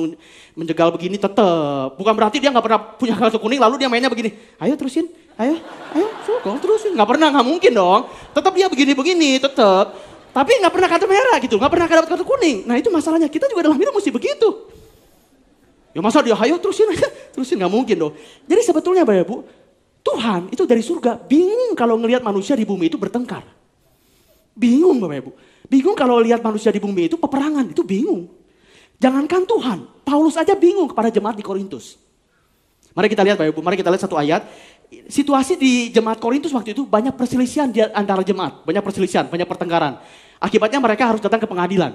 menjegal begini tetap. Bukan berarti dia nggak pernah punya kartu kuning lalu dia mainnya begini. Ayo terusin, ayo terusin. Nggak mungkin dong. Tetap dia begini tetap. Tapi nggak pernah kartu merah gitu, nggak pernah dapat kartu kuning. Nah itu masalahnya, kita juga dalam hidup mesti begitu. Ya masa dia ayo terusin nggak mungkin dong. Jadi sebetulnya Bapak Ibu, Tuhan itu dari surga bingung kalau ngelihat manusia di bumi itu bertengkar. Bingung Bapak Ibu. Bingung kalau lihat manusia di bumi itu peperangan, itu bingung. Jangankan Tuhan, Paulus aja bingung kepada jemaat di Korintus. Mari kita lihat Bapak Ibu, mari kita lihat satu ayat. Situasi di jemaat Korintus waktu itu banyak perselisihan di antara jemaat. Banyak perselisihan, banyak pertengkaran. Akibatnya mereka harus datang ke pengadilan.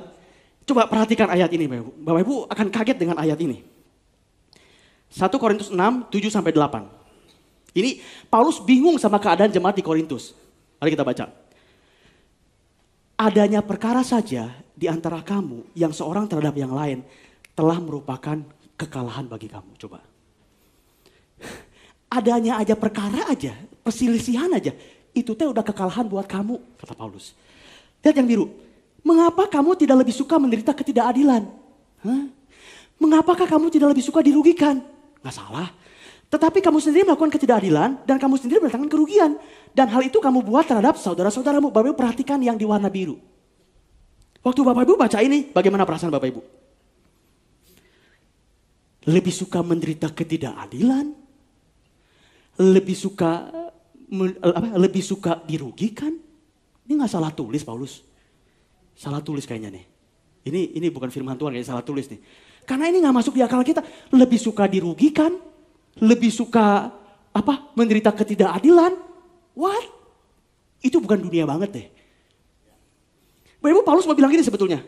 Coba perhatikan ayat ini Bapak Ibu. Bapak Ibu akan kaget dengan ayat ini. 1 Korintus 6, 7-8. Ini Paulus bingung sama keadaan jemaat di Korintus. Mari kita baca. Adanya perkara saja di antara kamu yang seorang terhadap yang lain telah merupakan kekalahan bagi kamu. Coba. Adanya aja perkara aja, perselisihan aja. Itu teh udah kekalahan buat kamu, kata Paulus. Lihat yang biru. Mengapa kamu tidak lebih suka menderita ketidakadilan? Mengapakah kamu tidak lebih suka dirugikan? Gak salah. Tetapi kamu sendiri melakukan ketidakadilan dan kamu sendiri mendatangkan kerugian. Dan hal itu kamu buat terhadap saudara-saudaramu. Bapak Ibu perhatikan yang di warna biru. Waktu Bapak Ibu baca ini, bagaimana perasaan Bapak Ibu? Lebih suka menderita ketidakadilan? Lebih suka dirugikan? Ini gak salah tulis Paulus. Salah tulis kayaknya nih. Ini bukan firman Tuhan, kayak salah tulis nih. Karena ini gak masuk di akal kita. Lebih suka dirugikan, lebih suka menderita ketidakadilan. What? Itu bukan dunia banget deh. Bapak Ibu, Paulus mau bilang gini sebetulnya.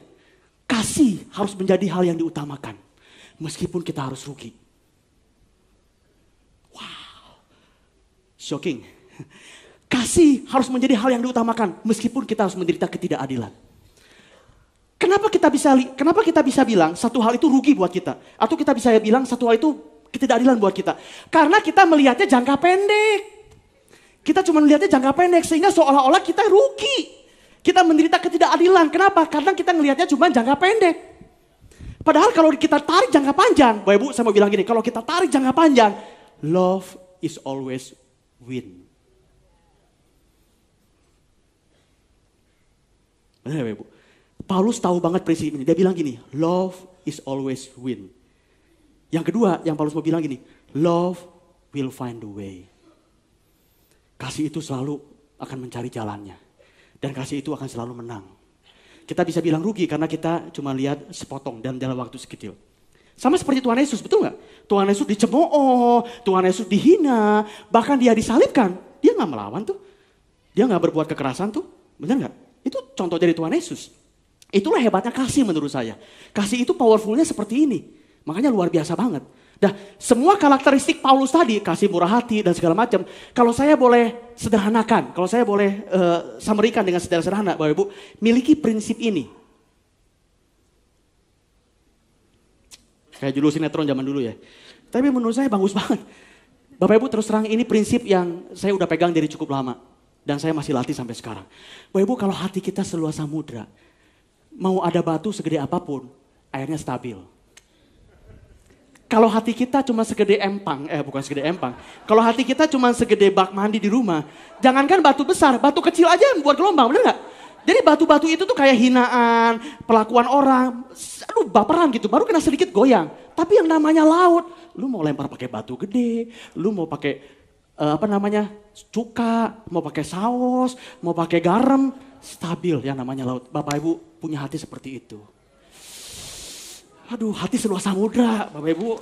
Kasih harus menjadi hal yang diutamakan. Meskipun kita harus rugi. Wow. Shocking. Kasih harus menjadi hal yang diutamakan. Meskipun kita harus menderita ketidakadilan. Kenapa kita bisa bilang satu hal itu rugi buat kita? Atau kita bisa bilang satu hal itu ketidakadilan buat kita? Karena kita melihatnya jangka pendek. Kita cuma melihatnya jangka pendek sehingga seolah-olah kita rugi. Kita menderita ketidakadilan. Kenapa? Karena kita melihatnya cuma jangka pendek. Padahal kalau kita tarik jangka panjang, Bapak Ibu saya mau bilang gini, kalau kita tarik jangka panjang, love is always win. Benar Bapak Ibu? Paulus tahu banget prinsip ini. Dia bilang gini, love is always win. Yang kedua, yang Paulus mau bilang gini, love will find the way. Kasih itu selalu akan mencari jalannya. Dan kasih itu akan selalu menang. Kita bisa bilang rugi karena kita cuma lihat sepotong dan dalam waktu sekecil. Sama seperti Tuhan Yesus, betul gak? Tuhan Yesus dicemooh, Tuhan Yesus dihina, bahkan dia disalibkan. Dia gak melawan tuh. Dia gak berbuat kekerasan tuh. Benar gak? Itu contoh dari Tuhan Yesus. Itulah hebatnya kasih menurut saya. Kasih itu powerfulnya seperti ini. Makanya luar biasa banget. Nah, semua karakteristik Paulus tadi, kasih, murah hati dan segala macam. Kalau saya boleh sederhanakan, kalau saya boleh summary-kan dengan sederhana, Bapak Ibu, miliki prinsip ini. Kayak judul sinetron zaman dulu ya. Tapi menurut saya bagus banget. Bapak Ibu terus terang ini prinsip yang saya udah pegang dari cukup lama. Dan saya masih latih sampai sekarang. Bapak Ibu kalau hati kita seluas samudra, mau ada batu segede apapun, airnya stabil. Kalau hati kita cuma segede empang, bukan segede empang. Kalau hati kita cuma segede bak mandi di rumah, jangankan batu besar, batu kecil aja yang buat gelombang, bener gak? Jadi batu-batu itu tuh kayak hinaan, pelakuan orang, aduh baperan gitu, baru kena sedikit goyang. Tapi yang namanya laut, lu mau lempar pakai batu gede, lu mau pakai cuka, mau pakai saus, mau pakai garam, stabil yang namanya laut. Bapak Ibu punya hati seperti itu. Aduh, hati seluas samudra, Bapak Ibu.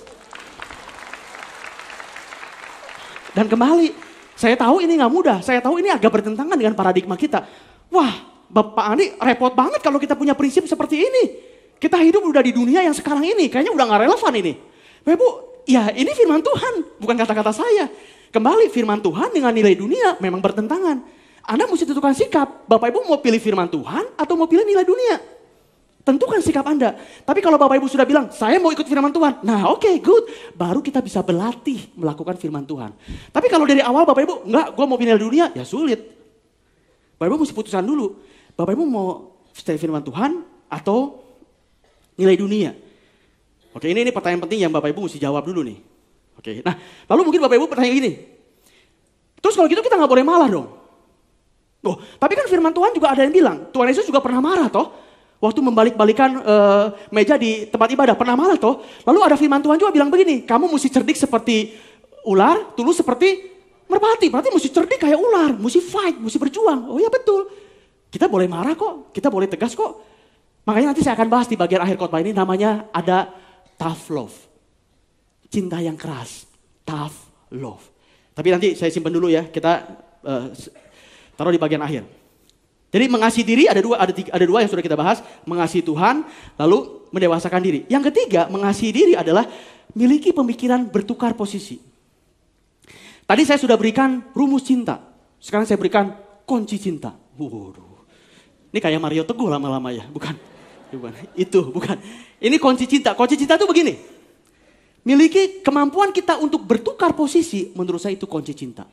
Dan kembali, saya tahu ini gak mudah. Saya tahu ini agak bertentangan dengan paradigma kita. Wah, Bapak Andi repot banget kalau kita punya prinsip seperti ini. Kita hidup udah di dunia yang sekarang ini, kayaknya udah gak relevan ini. Bapak Ibu, ya ini firman Tuhan, bukan kata-kata saya. Kembali, firman Tuhan dengan nilai dunia memang bertentangan. Anda mesti tentukan sikap, Bapak Ibu mau pilih firman Tuhan atau mau pilih nilai dunia? Tentukan sikap Anda. Tapi kalau Bapak Ibu sudah bilang, saya mau ikut firman Tuhan. Nah oke, good. Baru kita bisa berlatih melakukan firman Tuhan. Tapi kalau dari awal Bapak Ibu, enggak, gue mau pilih dunia, ya sulit. Bapak Ibu mesti putuskan dulu. Bapak Ibu mau stay firman Tuhan atau nilai dunia? Oke, ini pertanyaan penting yang Bapak Ibu mesti jawab dulu nih. Oke, nah lalu mungkin Bapak Ibu pertanyaan gini. Terus kalau gitu kita nggak boleh marah dong. Oh, tapi kan firman Tuhan juga ada yang bilang, Tuhan Yesus juga pernah marah toh. Waktu membalik-balikan meja di tempat ibadah, pernah marah toh. Lalu ada firman Tuhan juga bilang begini, kamu mesti cerdik seperti ular, tulus seperti merpati. Berarti mesti cerdik kayak ular, mesti fight, mesti berjuang. Oh iya betul. Kita boleh marah kok, kita boleh tegas kok. Makanya nanti saya akan bahas di bagian akhir khotbah ini namanya ada tough love. Cinta yang keras, tough love. Tapi nanti saya simpan dulu ya, kita taruh di bagian akhir. Jadi mengasihi diri ada dua yang sudah kita bahas. Mengasihi Tuhan, lalu mendewasakan diri. Yang ketiga, mengasihi diri adalah miliki pemikiran bertukar posisi. Tadi saya sudah berikan rumus cinta. Sekarang saya berikan kunci cinta. Waduh. Ini kayak Mario Teguh lama-lama ya. Bukan. Itu bukan. Ini kunci cinta. Kunci cinta itu begini. Miliki kemampuan kita untuk bertukar posisi. Menurut saya itu kunci cinta.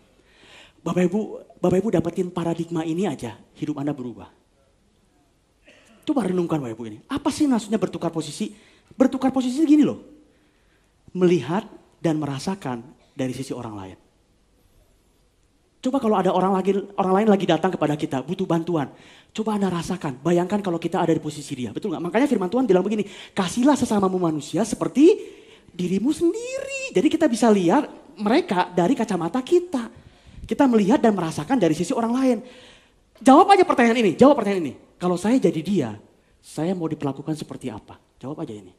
Bapak Ibu dapetin paradigma ini aja, hidup Anda berubah. Coba renungkan Bapak Ibu ini. Apa sih maksudnya bertukar posisi? Bertukar posisi gini loh. Melihat dan merasakan dari sisi orang lain. Coba kalau ada orang lain lagi datang kepada kita, butuh bantuan. Coba Anda rasakan, bayangkan kalau kita ada di posisi dia. Betul gak? Makanya firman Tuhan bilang begini, kasihlah sesamamu manusia seperti dirimu sendiri. Jadi kita bisa lihat mereka dari kacamata kita. Kita melihat dan merasakan dari sisi orang lain. Jawab aja pertanyaan ini, jawab pertanyaan ini. Kalau saya jadi dia, saya mau diperlakukan seperti apa? Jawab aja ini.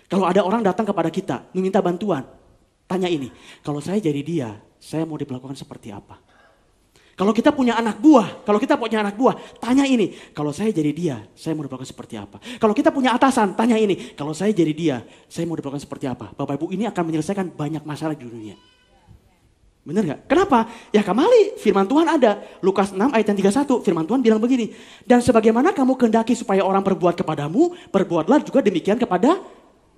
Kalau ada orang datang kepada kita, meminta bantuan, tanya ini. Kalau saya jadi dia, saya mau diperlakukan seperti apa? Kalau kita punya anak buah, tanya ini. Kalau saya jadi dia, saya mau diperlakukan seperti apa? Kalau kita punya atasan, tanya ini. Kalau saya jadi dia, saya mau diperlakukan seperti apa? Bapak Ibu, ini akan menyelesaikan banyak masalah di dunia. Benar gak? Kenapa? Ya kembali firman Tuhan ada. Lukas 6 ayat yang 31, firman Tuhan bilang begini. Dan sebagaimana kamu kehendaki supaya orang berbuat kepadamu, perbuatlah juga demikian kepada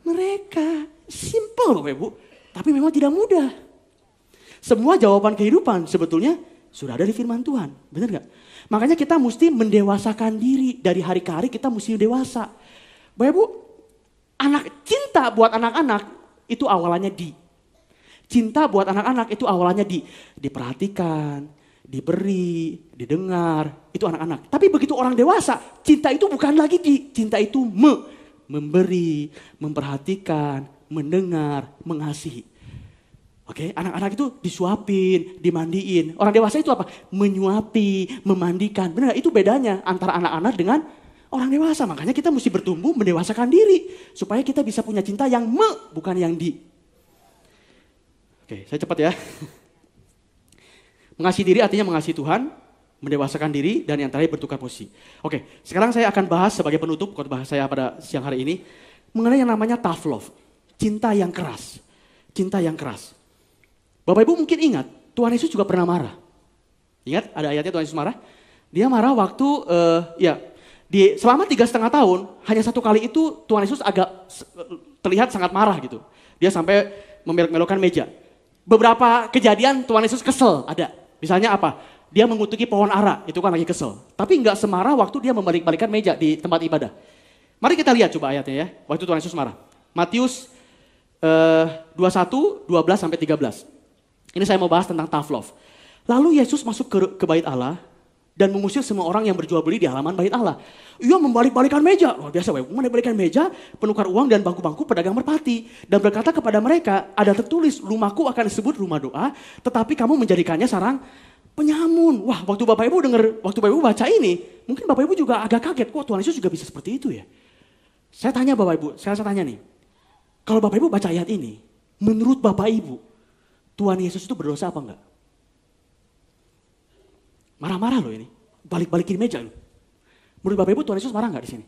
mereka. Simple Bapak Ibu. Tapi memang tidak mudah. Semua jawaban kehidupan sebetulnya sudah ada di firman Tuhan. Benar gak? Makanya kita mesti mendewasakan diri. Dari hari ke hari kita mesti dewasa. Bapak Ibu, cinta buat anak-anak itu awalannya Cinta buat anak-anak itu awalnya diperhatikan, diberi, didengar. Itu anak-anak. Tapi begitu orang dewasa, cinta itu bukan lagi cinta itu memberi, memperhatikan, mendengar, mengasihi. Oke, anak-anak itu disuapin, dimandiin. Orang dewasa itu apa? Menyuapi, memandikan. Benar, itu bedanya antara anak-anak dengan orang dewasa. Makanya kita mesti bertumbuh, mendewasakan diri. Supaya kita bisa punya cinta yang bukan yang Oke, saya cepat ya. Mengasihi diri artinya mengasihi Tuhan, mendewasakan diri, dan yang terakhir bertukar posisi. Oke, sekarang saya akan bahas sebagai penutup khotbah saya pada siang hari ini mengenai yang namanya tough love, cinta yang keras. Cinta yang keras. Bapak Ibu mungkin ingat, Tuhan Yesus juga pernah marah. Ingat ada ayatnya Tuhan Yesus marah? Dia marah waktu, selama 3,5 tahun, hanya satu kali itu Tuhan Yesus agak terlihat sangat marah gitu. Dia sampai memelok-melokkan meja. Beberapa kejadian Tuhan Yesus kesel ada. Misalnya apa? Dia mengutuki pohon ara, itu kan lagi kesel. Tapi enggak semarah waktu dia membalik-balikan meja di tempat ibadah. Mari kita lihat coba ayatnya ya, waktu Tuhan Yesus marah. Matius 21, 12 sampai 13. Ini saya mau bahas tentang tough love. Lalu Yesus masuk ke bait Allah dan mengusir semua orang yang berjual beli di halaman bait Allah. Ia membalik-balikan meja, luar biasa, membalik-balikan meja, penukar uang dan bangku-bangku pedagang merpati. Dan berkata kepada mereka, ada tertulis, rumahku akan disebut rumah doa, tetapi kamu menjadikannya sarang penyamun. Wah, waktu Bapak Ibu baca ini, mungkin Bapak Ibu juga agak kaget, kok Tuhan Yesus juga bisa seperti itu ya? Saya tanya Bapak Ibu, saya tanya nih, kalau Bapak Ibu baca ayat ini, menurut Bapak Ibu, Tuhan Yesus itu berdosa apa enggak? Marah-marah loh ini, balik-balikin meja loh. Menurut Bapak Ibu Tuhan Yesus marah nggak di sini?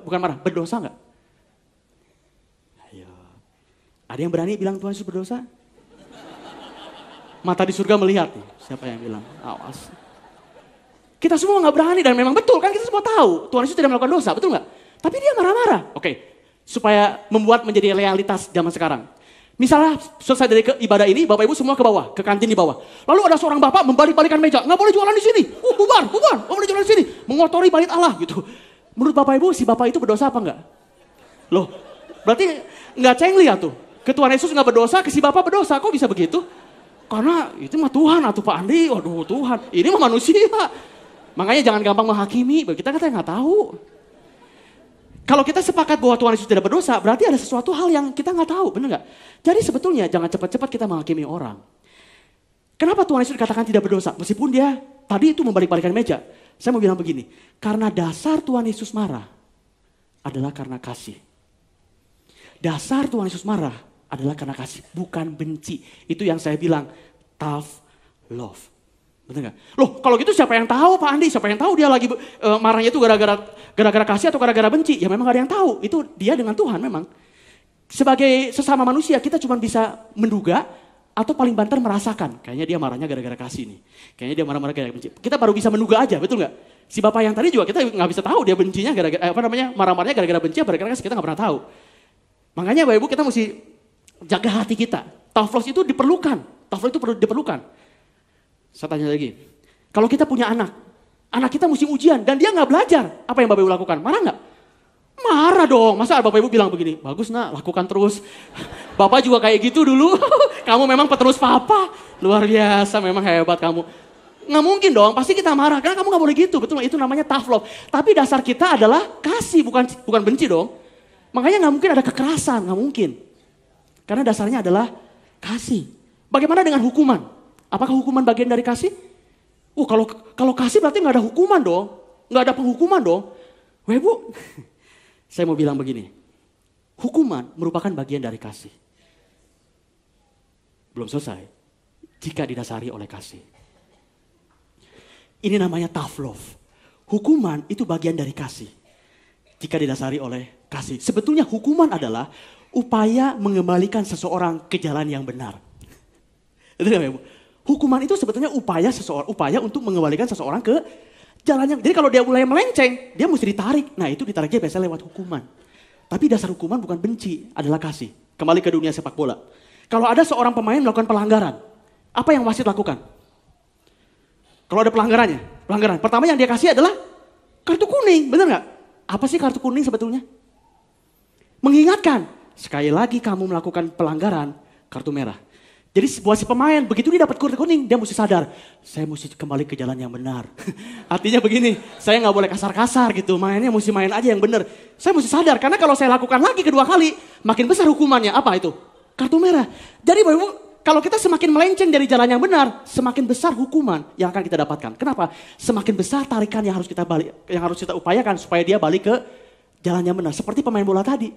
Bukan marah, berdosa nggak? Ayo, ada yang berani bilang Tuhan Yesus berdosa? Mata di surga melihat nih, siapa yang bilang? Awas. Kita semua nggak berani dan memang betul kan kita semua tahu Tuhan Yesus tidak melakukan dosa, betul nggak? Tapi dia marah-marah. Oke, supaya membuat menjadi realitas zaman sekarang. Misalnya selesai dari ibadah ini, Bapak Ibu semua ke bawah, ke kantin di bawah. Lalu ada seorang bapak membalik-balikan meja, nggak boleh jualan di sini, bubar, nggak boleh jualan di sini, mengotori bait Allah gitu. Menurut Bapak Ibu, si bapak itu berdosa apa enggak? Loh, berarti nggak cengli ya tuh. Ke Tuhan Yesus nggak berdosa, ke si bapak berdosa, kok bisa begitu? Karena itu mah Tuhan atau Pak Andi, waduh Tuhan, ini mah manusia. Makanya jangan gampang menghakimi, kita nggak tahu. Kalau kita sepakat bahwa Tuhan Yesus tidak berdosa, berarti ada sesuatu hal yang kita nggak tahu, benar nggak? Jadi sebetulnya jangan cepat-cepat kita menghakimi orang. Kenapa Tuhan Yesus dikatakan tidak berdosa? Meskipun dia tadi itu membalik-balikan meja. Saya mau bilang begini, karena dasar Tuhan Yesus marah adalah karena kasih. Dasar Tuhan Yesus marah adalah karena kasih, bukan benci. Itu yang saya bilang, tough love. Betul nggak? Loh kalau gitu siapa yang tahu Pak Andi? Siapa yang tahu dia lagi marahnya itu gara-gara kasih atau gara-gara benci? Ya memang gak ada yang tahu. Itu dia dengan Tuhan memang. Sebagai sesama manusia kita cuma bisa menduga atau paling banter merasakan. Kayaknya dia marahnya gara-gara kasih nih. Kayaknya dia marah-marah gara-gara benci. Kita baru bisa menduga aja, betul nggak? Si bapak yang tadi juga kita nggak bisa tahu dia bencinya gara-gara marah-marahnya gara-gara benci atau gara-gara kasih, kita nggak pernah tahu. Makanya Bapak Ibu kita mesti jaga hati kita. Tough love itu diperlukan. Tough love itu perlu diperlukan. Saya tanya lagi, kalau kita punya anak kita mesti ujian dan dia nggak belajar, apa yang Bapak Ibu lakukan? Marah nggak? Marah dong, masa Bapak Ibu bilang begini, bagus nak, lakukan terus. Bapak juga kayak gitu dulu, kamu memang peterus papa, luar biasa, memang hebat kamu. Nggak mungkin dong, pasti kita marah, karena kamu nggak boleh gitu, betul? Itu namanya tough love. Tapi dasar kita adalah kasih, bukan benci dong. Makanya nggak mungkin ada kekerasan, nggak mungkin. Karena dasarnya adalah kasih. Bagaimana dengan hukuman? Apakah hukuman bagian dari kasih? Kalau kasih berarti nggak ada hukuman dong, nggak ada penghukuman dong. Wah Bu, saya mau bilang begini. Hukuman merupakan bagian dari kasih. Belum selesai. Jika didasari oleh kasih. Ini namanya tough love. Hukuman itu bagian dari kasih. Jika didasari oleh kasih. Sebetulnya hukuman adalah upaya mengembalikan seseorang ke jalan yang benar. Itu kan, Bu? Hukuman itu sebetulnya upaya untuk mengembalikan seseorang ke jalan yang. Jadi kalau dia mulai melenceng, dia mesti ditarik. Nah itu ditariknya biasanya lewat hukuman. Tapi dasar hukuman bukan benci, adalah kasih. Kembali ke dunia sepak bola. Kalau ada seorang pemain melakukan pelanggaran, apa yang wasit lakukan? Kalau ada pelanggaran. Pertama yang dia kasih adalah kartu kuning, benar nggak? Apa sih kartu kuning sebetulnya? Mengingatkan, sekali lagi kamu melakukan pelanggaran, kartu merah. Jadi buat si pemain, begitu dia dapat kartu kuning, dia mesti sadar, saya mesti kembali ke jalan yang benar. Artinya begini, saya nggak boleh kasar-kasar gitu, mainnya mesti main aja yang benar. Saya mesti sadar, karena kalau saya lakukan lagi kedua kali, makin besar hukumannya. Apa itu? Kartu merah. Jadi Bapak Ibu, kalau kita semakin melenceng dari jalan yang benar, semakin besar hukuman yang akan kita dapatkan. Kenapa? Semakin besar tarikan yang harus kita upayakan supaya dia balik ke jalan yang benar. Seperti pemain bola tadi.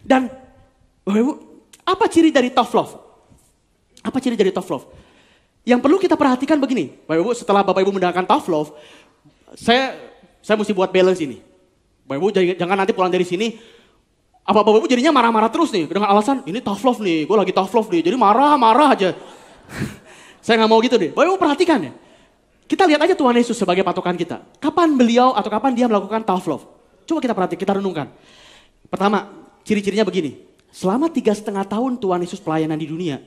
Dan Bapak Ibu, apa ciri dari tough love? Apa ciri dari tough love? Yang perlu kita perhatikan begini. Bapak Ibu, setelah Bapak Ibu mendengarkan tough love, saya mesti buat balance ini. Bapak Ibu jangan nanti pulang dari sini, apa Bapak Ibu jadinya marah-marah terus nih. Dengan alasan, ini tough love nih, gue lagi tough love nih. Jadi marah-marah aja. Saya gak mau gitu deh. Bapak Ibu perhatikan ya. Kita lihat aja Tuhan Yesus sebagai patokan kita. Kapan beliau atau kapan dia melakukan tough love? Coba kita perhatikan, kita renungkan. Pertama, ciri-cirinya begini. Selama 3,5 tahun Tuhan Yesus pelayanan di dunia,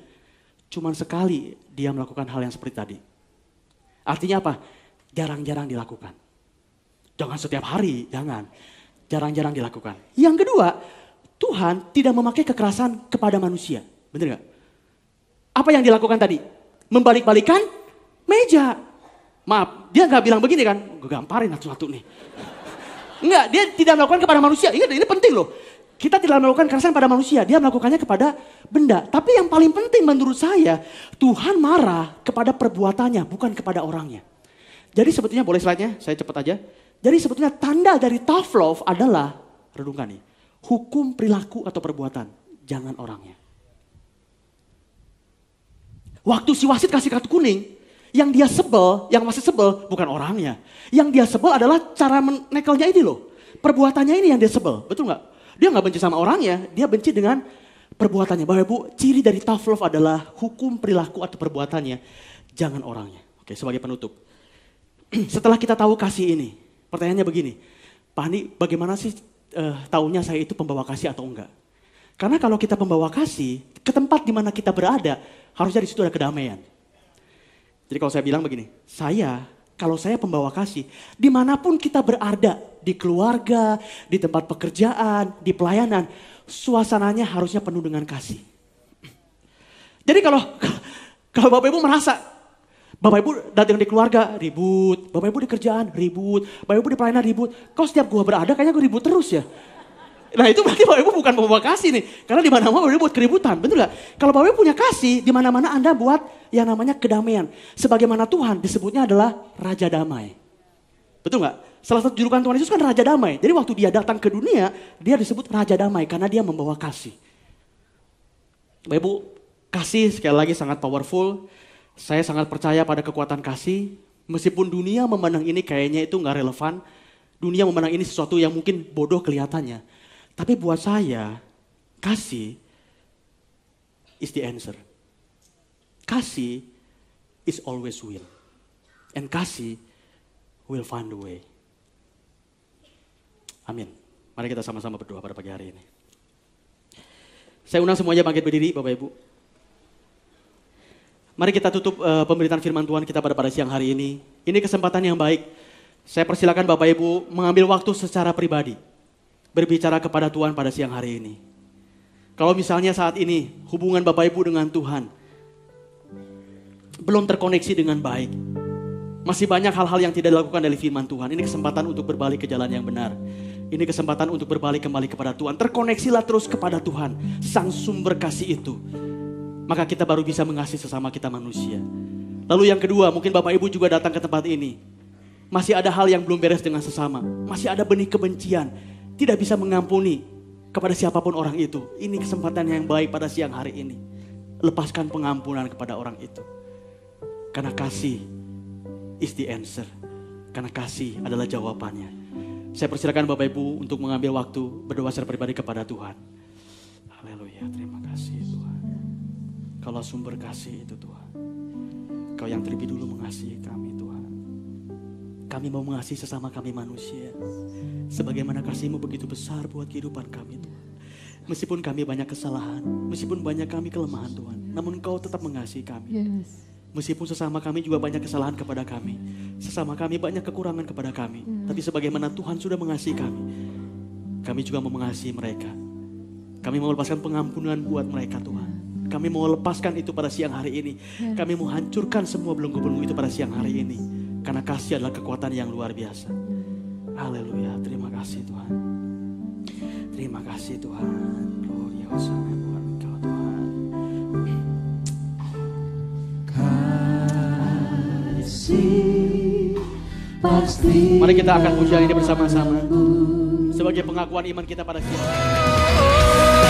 cuman sekali dia melakukan hal yang seperti tadi. Artinya apa? Jarang-jarang dilakukan. Jangan setiap hari, jangan. Jarang-jarang dilakukan. Yang kedua, Tuhan tidak memakai kekerasan kepada manusia. Benar gak? Apa yang dilakukan tadi? Membalik-balikan meja. Maaf, dia gak bilang begini kan, gue gamparin satu-satu nih. Enggak, dia tidak melakukan kepada manusia. Ingat, ini penting loh. Kita tidak melakukan kekerasan pada manusia, dia melakukannya kepada benda. Tapi yang paling penting menurut saya, Tuhan marah kepada perbuatannya, bukan kepada orangnya. Jadi sebetulnya, boleh slide-nya, saya cepat aja. Jadi sebetulnya tanda dari tough love adalah, renungkan nih, hukum perilaku atau perbuatan, jangan orangnya. Waktu si wasit kasih kartu kuning, yang wasit sebel bukan orangnya. Yang dia sebel adalah cara menekelnya ini loh. Perbuatannya ini yang dia sebel, betul nggak? Dia nggak benci sama orangnya, dia benci dengan perbuatannya. Bapak Ibu, ciri dari tough love adalah hukum perilaku atau perbuatannya, jangan orangnya. Oke, sebagai penutup. Setelah kita tahu kasih ini, pertanyaannya begini, Pak Andi, bagaimana sih tahunya saya itu pembawa kasih atau enggak? Karena kalau kita pembawa kasih, ke tempat di mana kita berada, harusnya di situ ada kedamaian. Jadi kalau saya bilang begini, kalau saya pembawa kasih, dimanapun kita berada, di keluarga, di tempat pekerjaan, di pelayanan, suasananya harusnya penuh dengan kasih. Jadi kalau Bapak Ibu merasa, Bapak Ibu datang di keluarga ribut, Bapak Ibu di kerjaan ribut, Bapak Ibu di pelayanan ribut, kok setiap gua berada kayaknya gua ribut terus ya. Nah itu berarti Bapak Ibu bukan pembawa kasih nih, karena di mana-mana Bapak Ibu buat keributan, betul gak? Kalau Bapak Ibu punya kasih, di mana-mana Anda buat yang namanya kedamaian. Sebagaimana Tuhan disebutnya adalah Raja Damai. Betul gak? Salah satu julukan Tuhan Yesus kan Raja Damai. Jadi waktu dia datang ke dunia, dia disebut Raja Damai karena dia membawa kasih. Bapak Ibu, kasih sekali lagi sangat powerful. Saya sangat percaya pada kekuatan kasih. Meskipun dunia memandang ini kayaknya itu gak relevan. Dunia memandang ini sesuatu yang mungkin bodoh kelihatannya. Tapi buat saya, kasih is the answer. Kasih is always will. And kasih will find the way. Amin. Mari kita sama-sama berdoa pada pagi hari ini. Saya undang semuanya bangkit berdiri, Bapak Ibu. Mari kita tutup pemberitaan firman Tuhan kita pada siang hari ini. Ini kesempatan yang baik. Saya persilakan Bapak Ibu mengambil waktu secara pribadi. Berbicara kepada Tuhan pada siang hari ini. Kalau misalnya saat ini hubungan Bapak Ibu dengan Tuhan belum terkoneksi dengan baik. Masih banyak hal-hal yang tidak dilakukan dari firman Tuhan. Ini kesempatan untuk berbalik ke jalan yang benar. Ini kesempatan untuk berbalik kembali kepada Tuhan. Terkoneksilah terus kepada Tuhan, sang sumber kasih itu. Maka kita baru bisa mengasihi sesama kita manusia. Lalu yang kedua, mungkin Bapak Ibu juga datang ke tempat ini. Masih ada hal yang belum beres dengan sesama. Masih ada benih kebencian. Tidak bisa mengampuni kepada siapapun orang itu. Ini kesempatan yang baik pada siang hari ini. Lepaskan pengampunan kepada orang itu. Karena kasih is the answer. Karena kasih adalah jawabannya. Saya persilakan Bapak Ibu untuk mengambil waktu berdoa secara pribadi kepada Tuhan. Haleluya, terima kasih Tuhan. Kalau sumber kasih itu Tuhan. Kau yang terlebih dulu mengasihi kami Tuhan. Kami mau mengasihi sesama kami manusia. Sebagaimana kasih-Mu begitu besar buat kehidupan kami Tuhan. Meskipun kami banyak kesalahan, meskipun banyak kami kelemahan Tuhan. Namun Kau tetap mengasihi kami. Meskipun sesama kami juga banyak kesalahan kepada kami. Sesama kami banyak kekurangan kepada kami. Tapi sebagaimana Tuhan sudah mengasihi kami juga mau mengasihi mereka. Kami mau lepaskan pengampunan buat mereka Tuhan. Kami mau lepaskan itu pada siang hari ini. Kami mau hancurkan semua belenggu-belenggu itu pada siang hari ini. Karena kasih adalah kekuatan yang luar biasa. Haleluya, terima kasih Tuhan. Terima kasih Tuhan. Gloria Hosana buat Engkau Tuhan. Kasih pasti. Mari kita akan pujian ini bersama-sama. Sebagai pengakuan iman kita pada siang hari ini.